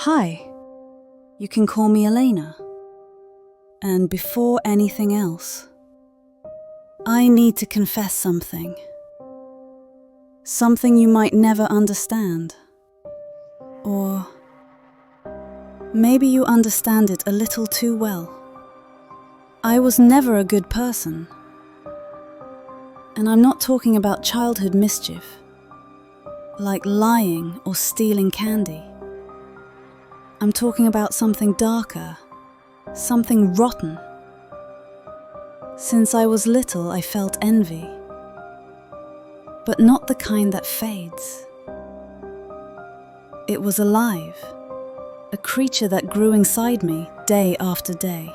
Hi, you can call me Elena. And before anything else, I need to confess something. Something you might never understand. Or maybe you understand it a little too well. I was never a good person. And I'm not talking about childhood mischief, like lying or stealing candy. I'm talking about something darker, something rotten. Since I was little, I felt envy, but not the kind that fades. It was alive, a creature that grew inside me day after day,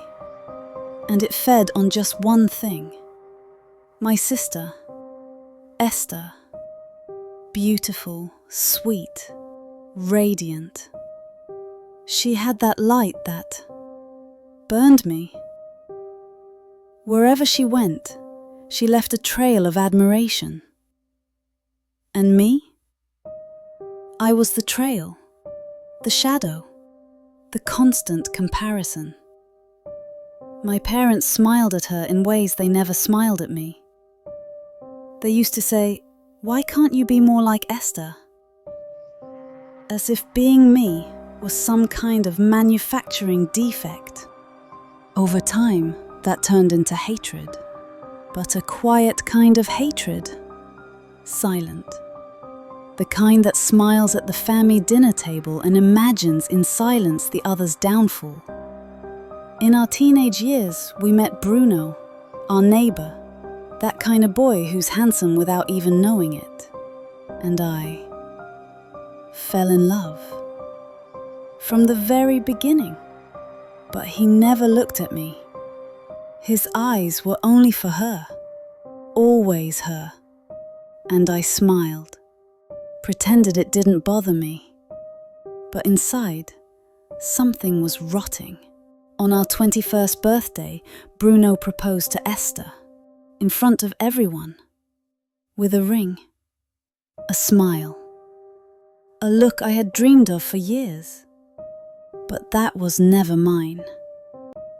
and it fed on just one thing: my sister, Esther. Beautiful, sweet, radiant. She had that light that burned me. Wherever she went, she left a trail of admiration. And me? I was the trail, the shadow, the constant comparison. My parents smiled at her in ways they never smiled at me. They used to say, "Why can't you be more like Esther?" As if being me was some kind of manufacturing defect. Over time, that turned into hatred, but a quiet kind of hatred. Silent. The kind that smiles at the family dinner table and imagines in silence the other's downfall. In our teenage years, we met Bruno, our neighbor, that kind of boy who's handsome without even knowing it. And I fell in love. From the very beginning. But he never looked at me. His eyes were only for her. Always her. And I smiled. Pretended it didn't bother me. But inside, something was rotting. On our 21st birthday, Bruno proposed to Esther. In front of everyone, with a ring, a smile, a look I had dreamed of for years. But that was never mine.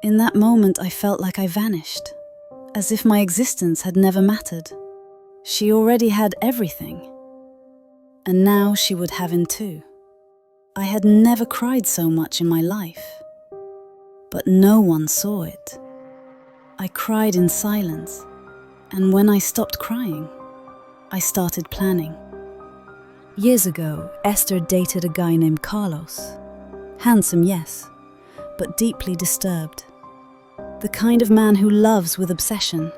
In that moment, I felt like I vanished, as if my existence had never mattered. She already had everything, and now she would have him too. I had never cried so much in my life, but no one saw it. I cried in silence. And when I stopped crying, I started planning. Years ago, Esther dated a guy named Carlos. Handsome, yes, but deeply disturbed. The kind of man who loves with obsession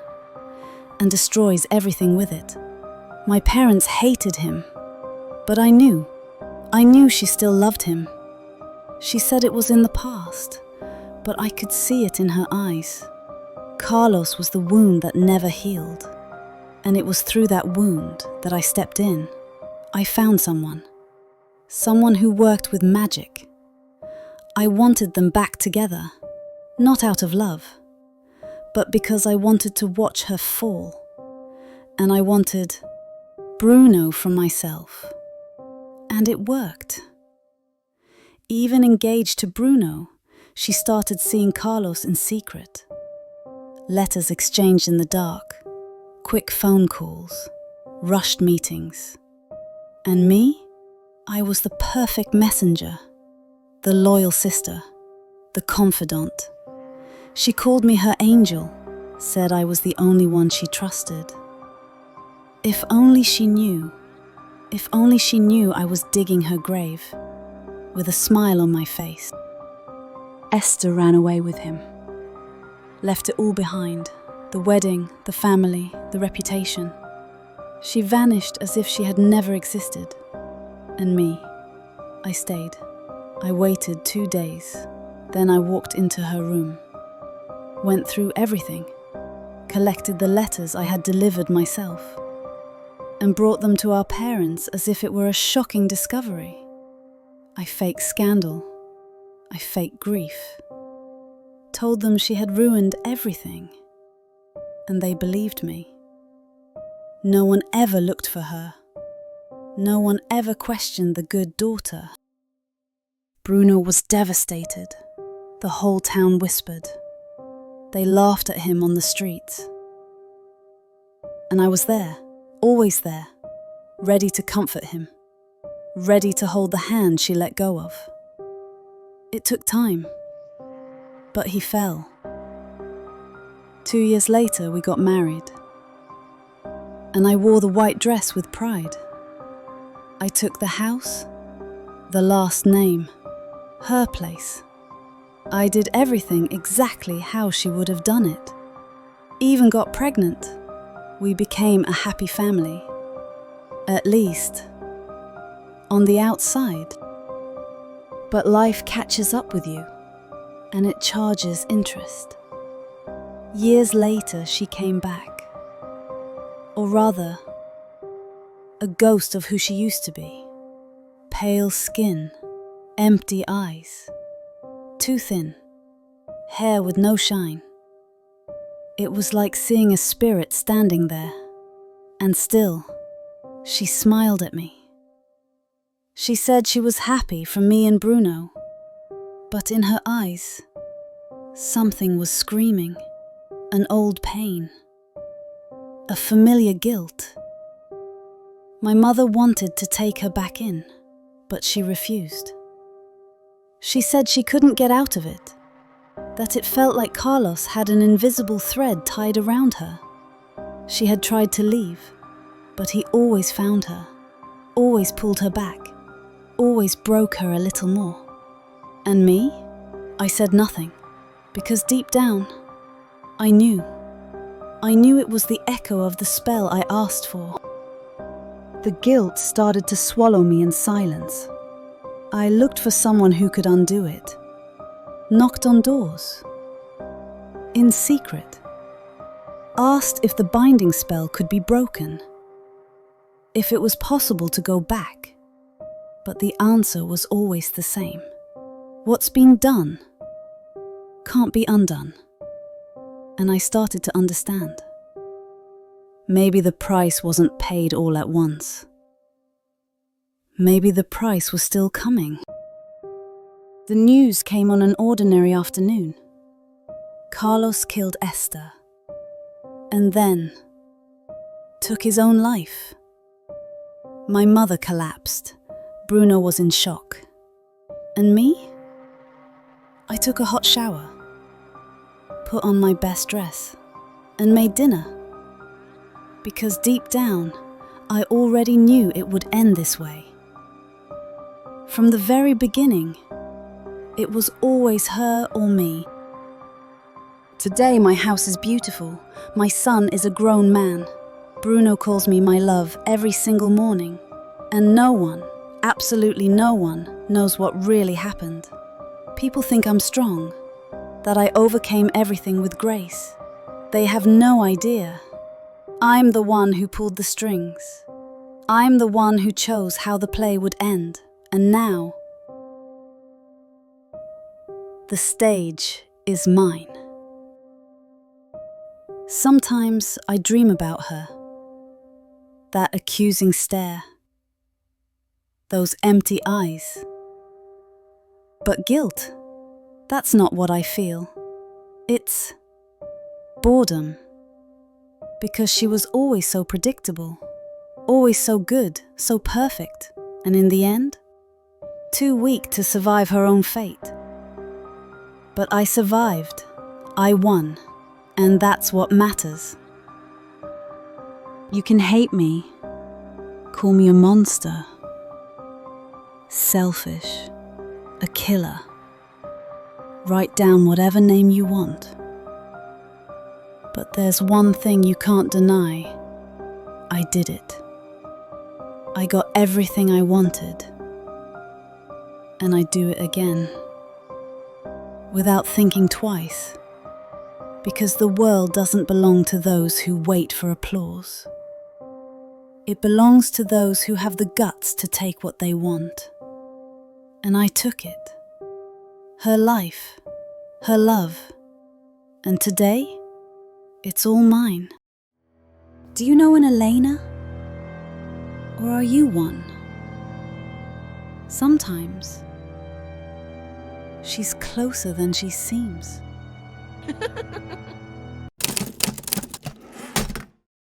and destroys everything with it. My parents hated him, but I knew she still loved him. She said it was in the past, but I could see it in her eyes. Carlos was the wound that never healed, and it was through that wound that I stepped in. I found someone who worked with magic. I wanted them back together, not out of love, but because I wanted to watch her fall, and I wanted Bruno for myself. And it worked. Even engaged to Bruno, she started seeing Carlos in secret. Letters exchanged in the dark, quick phone calls, rushed meetings. And me? I was the perfect messenger, the loyal sister, the confidant. She called me her angel, said I was the only one she trusted. If only she knew I was digging her grave, with a smile on my face. Esther ran away with him. Left it all behind, the wedding, the family, the reputation. She vanished as if she had never existed. And me, I stayed. I waited 2 days. Then I walked into her room. Went through everything. Collected the letters I had delivered myself. And brought them to our parents as if it were a shocking discovery. I faked scandal. I faked grief. Told them she had ruined everything, and they believed me. No one ever looked for her. No one ever questioned the good daughter. Bruno was devastated. The whole town whispered. They laughed at him on the streets. And I was there, always there, ready to comfort him, ready to hold the hand she let go of. It took time, but he fell. 2 years later, we got married, and I wore the white dress with pride. I took the house, the last name, her place. I did everything exactly how she would have done it. Even got pregnant. We became a happy family. At least, on the outside. But life catches up with you, and it charges interest. Years later, she came back. Or rather, a ghost of who she used to be. Pale skin, empty eyes, too thin, hair with no shine. It was like seeing a spirit standing there, and still, she smiled at me. She said she was happy for me and Bruno, but in her eyes, something was screaming, an old pain, a familiar guilt. My mother wanted to take her back in, but she refused. She said she couldn't get out of it, that it felt like Carlos had an invisible thread tied around her. She had tried to leave, but he always found her, always pulled her back, always broke her a little more. And me? I said nothing, because deep down, I knew. I knew it was the echo of the spell I asked for. The guilt started to swallow me in silence. I looked for someone who could undo it. Knocked on doors. In secret. Asked if the binding spell could be broken. If it was possible to go back. But the answer was always the same. What's been done can't be undone. And I started to understand. Maybe the price wasn't paid all at once. Maybe the price was still coming. The news came on an ordinary afternoon. Carlos killed Esther. And then took his own life. My mother collapsed. Bruno was in shock. And me? I took a hot shower, put on my best dress, and made dinner. Because deep down, I already knew it would end this way. From the very beginning, it was always her or me. Today my house is beautiful. My son is a grown man. Bruno calls me my love every single morning. And no one, absolutely no one, knows what really happened. People think I'm strong, that I overcame everything with grace. They have no idea. I'm the one who pulled the strings. I'm the one who chose how the play would end. And now, the stage is mine. Sometimes I dream about her. That accusing stare. Those empty eyes. But guilt, that's not what I feel. It's boredom. Because she was always so predictable, always so good, so perfect, and in the end, too weak to survive her own fate. But I survived, I won, and that's what matters. You can hate me, call me a monster, selfish, a killer. Write down whatever name you want. But there's one thing you can't deny. I did it. I got everything I wanted. And I do it again. Without thinking twice. Because the world doesn't belong to those who wait for applause. It belongs to those who have the guts to take what they want. And I took it. Her life, her love. And today, it's all mine. Do you know an Elena? Or are you one? Sometimes, She's closer than she seems.